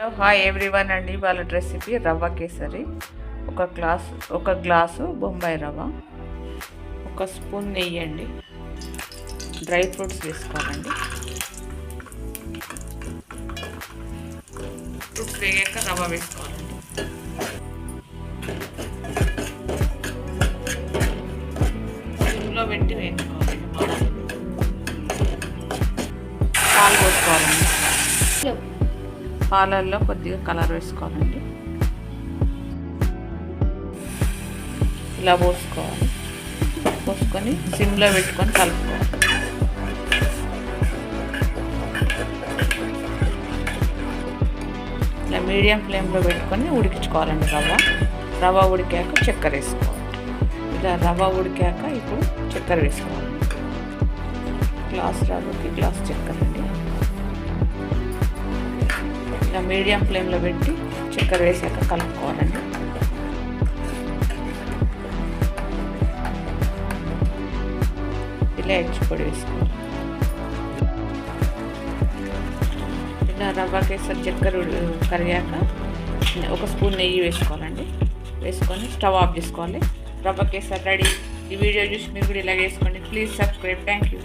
Hello hi everyone అండి. వాళ్ళ recipe రవ్వ కేసరి. ఒక గ్లాసు బొంబాయి రవ్వ, ఒక స్పూన్ నెయ్యి అండి, డ్రై ఫ్రూట్స్ వేసుకోవాలండి. ఫ్రూట్స్ వేగాక రవ్వ వేసుకోవాలండి. సిమ్లో పెట్టి వేసుకోవాలండి. పాలు పోసుకోవాలండి. పాలల్లో కొద్దిగా కలర్ వేసుకోవాలండి. ఇలా పోసుకొని సిమ్లో పెట్టుకొని కలుపుకోవాలి. ఇలా మీడియం ఫ్లేమ్లో పెట్టుకొని ఉడికించుకోవాలండి. రవ్వ ఉడికాక చక్కెర వేసుకోవాలి. ఇలా రవ్వ ఉడికాక ఇప్పుడు చక్కెర వేసుకోవాలి. గ్లాస్ రవ్వకి గ్లాస్ చక్కెర అండి. ఇలా మీడియం ఫ్లేమ్లో పెట్టి చక్కెర వేసాక కలుపుకోవాలండి. ఇలాచి పొడి వేసుకోవాలి. ఇలా రవ్వ కేసరి చక్కెర కరిగాక ఒక స్పూన్ నెయ్యి వేసుకోవాలండి. వేసుకొని స్టవ్ ఆఫ్ చేసుకోవాలి. రవ్వ కేసరి రెడీ. ఈ వీడియో చూసి మీరు కూడా ఇలా వేసుకోండి. Please subscribe. Thank you.